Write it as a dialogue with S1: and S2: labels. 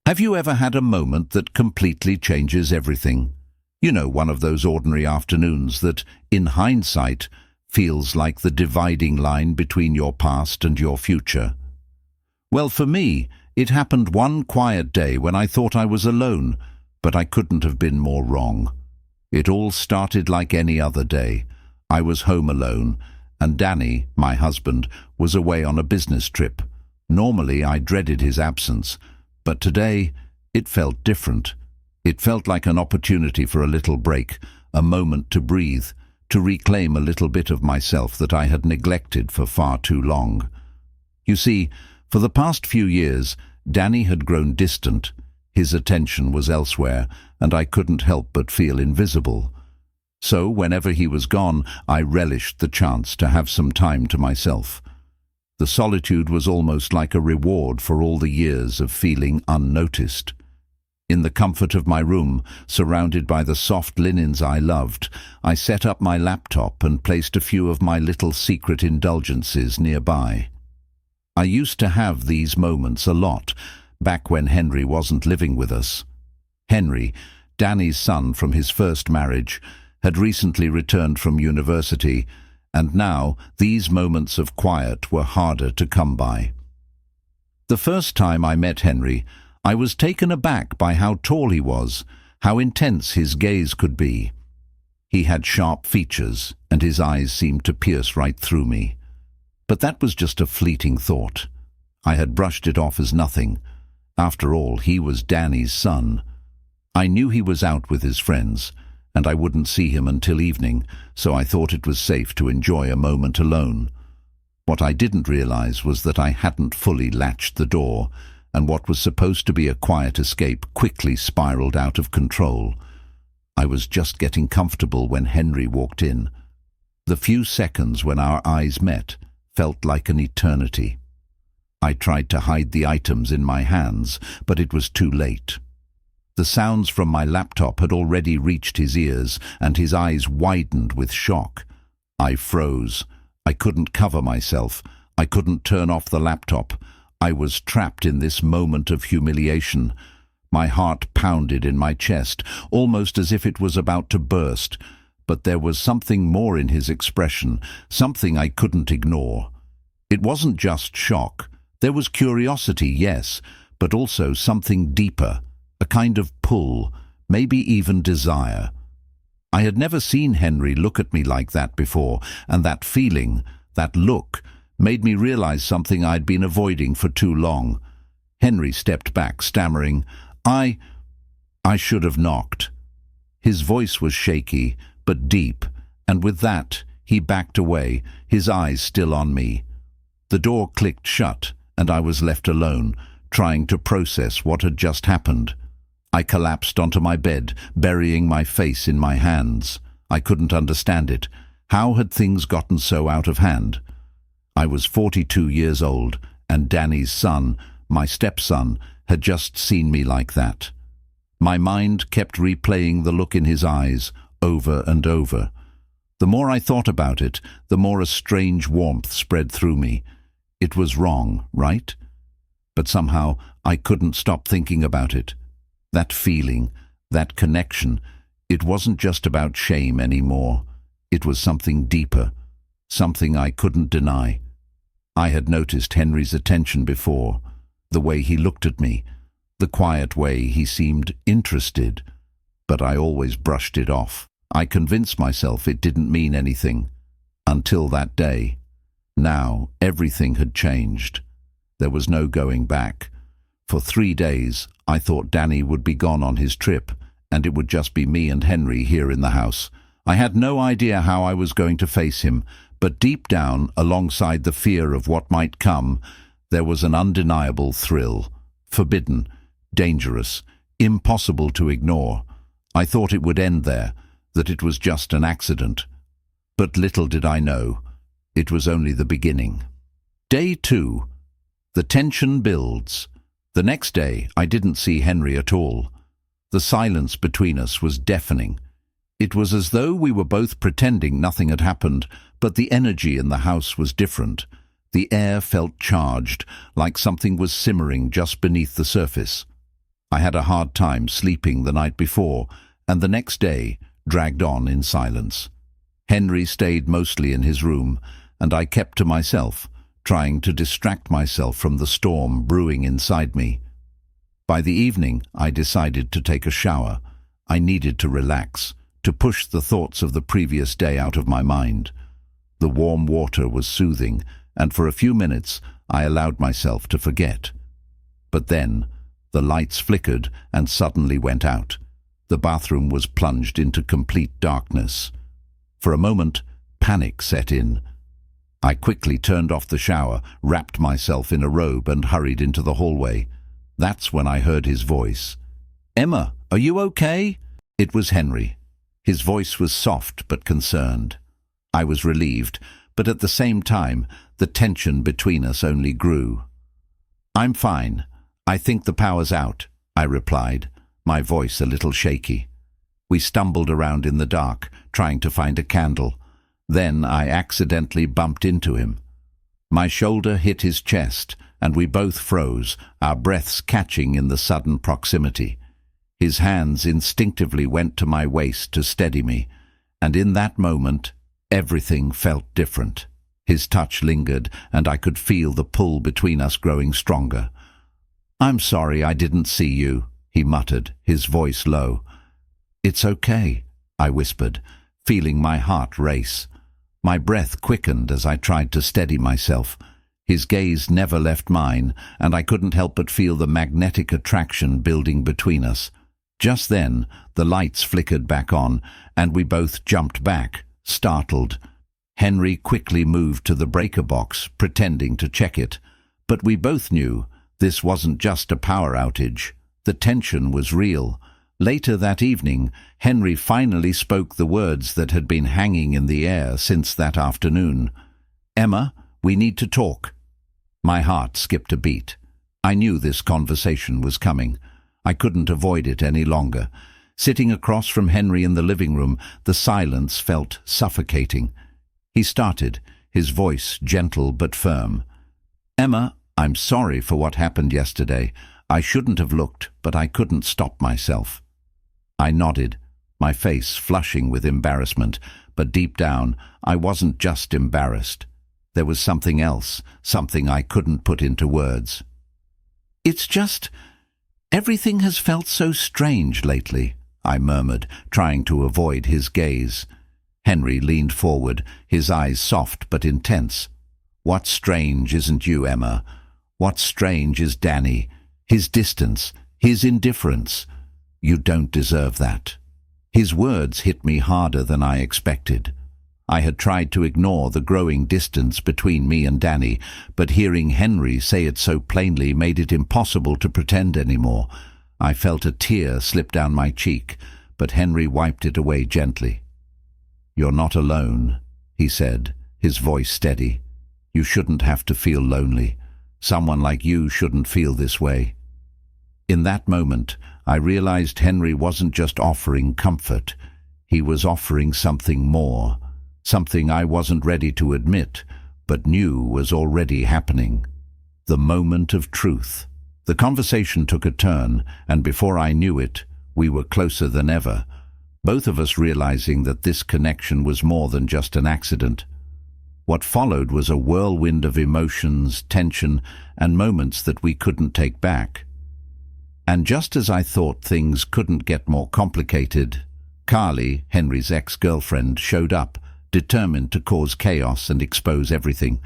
S1: Have you ever had a moment that completely changes everything? You know, one of those ordinary afternoons that, in hindsight, feels like the dividing line between your past and your future. Well, for me, it happened one quiet day when I thought I was alone, but I couldn't have been more wrong. It all started like any other day. I was home alone, and Danny, my husband, was away on a business trip. Normally, I dreaded his absence, but today it felt different. It felt like an opportunity for a little break, a moment to breathe, to reclaim a little bit of myself that I had neglected for far too long. You see, for the past few years, Danny had grown distant. His attention was elsewhere, and I couldn't help but feel invisible. So, whenever he was gone, I relished the chance to have some time to myself. The solitude was almost like a reward for all the years of feeling unnoticed. In the comfort of my room, surrounded by the soft linens I loved, I set up my laptop and placed a few of my little secret indulgences nearby. I used to have these moments a lot, back when Henry wasn't living with us. Henry, Danny's son from his first marriage, had recently returned from university, and now these moments of quiet were harder to come by. The first time I met Henry, I was taken aback by how tall he was, how intense his gaze could be. He had sharp features, and his eyes seemed to pierce right through me. But that was just a fleeting thought. I had brushed it off as nothing. After all, he was Danny's son. I knew he was out with his friends, and I wouldn't see him until evening, so I thought it was safe to enjoy a moment alone. What I didn't realize was that I hadn't fully latched the door, and what was supposed to be a quiet escape quickly spiraled out of control. I was just getting comfortable when Henry walked in. The few seconds when our eyes met felt like an eternity. I tried to hide the items in my hands, but it was too late. The sounds from my laptop had already reached his ears, and his eyes widened with shock. I froze. I couldn't cover myself. I couldn't turn off the laptop. I was trapped in this moment of humiliation. My heart pounded in my chest, almost as if it was about to burst. But there was something more in his expression, something I couldn't ignore. It wasn't just shock. There was curiosity, yes, but also something deeper, a kind of pull, maybe even desire. I had never seen Henry look at me like that before, and that feeling, that look, made me realize something I'd been avoiding for too long. Henry stepped back, stammering, I should have knocked." His voice was shaky, but deep, and with that, he backed away, his eyes still on me. The door clicked shut, and I was left alone, trying to process what had just happened. I collapsed onto my bed, burying my face in my hands. I couldn't understand it. How had things gotten so out of hand? I was 42 years old, and Danny's son, my stepson, had just seen me like that. My mind kept replaying the look in his eyes, over and over. The more I thought about it, the more a strange warmth spread through me. It was wrong, right? But somehow I couldn't stop thinking about it. That feeling, that connection, it wasn't just about shame anymore. It was something deeper, something I couldn't deny. I had noticed Henry's attention before, the way he looked at me, the quiet way he seemed interested, but I always brushed it off. I convinced myself it didn't mean anything, until that day. Now everything had changed. There was no going back. For 3 days, I thought Danny would be gone on his trip, and it would just be me and Henry here in the house. I had no idea how I was going to face him, but deep down, alongside the fear of what might come, there was an undeniable thrill. Forbidden, dangerous, impossible to ignore. I thought it would end there, that it was just an accident. But little did I know, it was only the beginning. Day 2. The tension builds. The next day, I didn't see Henry at all. The silence between us was deafening. It was as though we were both pretending nothing had happened, but the energy in the house was different. The air felt charged, like something was simmering just beneath the surface. I had a hard time sleeping the night before, and the next day dragged on in silence. Henry stayed mostly in his room, and I kept to myself, trying to distract myself from the storm brewing inside me. By the evening, I decided to take a shower. I needed to relax, to push the thoughts of the previous day out of my mind. The warm water was soothing, and for a few minutes I allowed myself to forget. But then, the lights flickered and suddenly went out. The bathroom was plunged into complete darkness. For a moment, panic set in. I quickly turned off the shower, wrapped myself in a robe and hurried into the hallway. That's when I heard his voice. "Emma, are you okay?" It was Henry. His voice was soft but concerned. I was relieved, but at the same time, the tension between us only grew. "I'm fine. I think the power's out," I replied, my voice a little shaky. We stumbled around in the dark, trying to find a candle. Then I accidentally bumped into him. My shoulder hit his chest, and we both froze, our breaths catching in the sudden proximity. His hands instinctively went to my waist to steady me, and in that moment, everything felt different. His touch lingered, and I could feel the pull between us growing stronger. "I'm sorry I didn't see you," he muttered, his voice low. "It's okay," I whispered, feeling my heart race. My breath quickened as I tried to steady myself. His gaze never left mine, and I couldn't help but feel the magnetic attraction building between us. Just then, the lights flickered back on, and we both jumped back, startled. Henry quickly moved to the breaker box, pretending to check it. But we both knew this wasn't just a power outage. The tension was real. Later that evening, Henry finally spoke the words that had been hanging in the air since that afternoon. "Emma, we need to talk." My heart skipped a beat. I knew this conversation was coming. I couldn't avoid it any longer. Sitting across from Henry in the living room, the silence felt suffocating. He started, his voice gentle but firm. "Emma, I'm sorry for what happened yesterday. I shouldn't have looked, but I couldn't stop myself." I nodded, my face flushing with embarrassment, but deep down, I wasn't just embarrassed. There was something else, something I couldn't put into words. "It's just, everything has felt so strange lately," I murmured, trying to avoid his gaze. Henry leaned forward, his eyes soft but intense. "What's strange isn't you, Emma. What's strange is Danny, his distance, his indifference. You don't deserve that." His words hit me harder than I expected. I had tried to ignore the growing distance between me and Danny, but hearing Henry say it so plainly made it impossible to pretend anymore. I felt a tear slip down my cheek, but Henry wiped it away gently. "You're not alone," he said, his voice steady. "You shouldn't have to feel lonely. Someone like you shouldn't feel this way." In that moment, I realized Henry wasn't just offering comfort. He was offering something more, something I wasn't ready to admit, but knew was already happening. The moment of truth. The conversation took a turn, and before I knew it, we were closer than ever, both of us realizing that this connection was more than just an accident. What followed was a whirlwind of emotions, tension, and moments that we couldn't take back. And just as I thought things couldn't get more complicated, Carly, Henry's ex-girlfriend, showed up, determined to cause chaos and expose everything.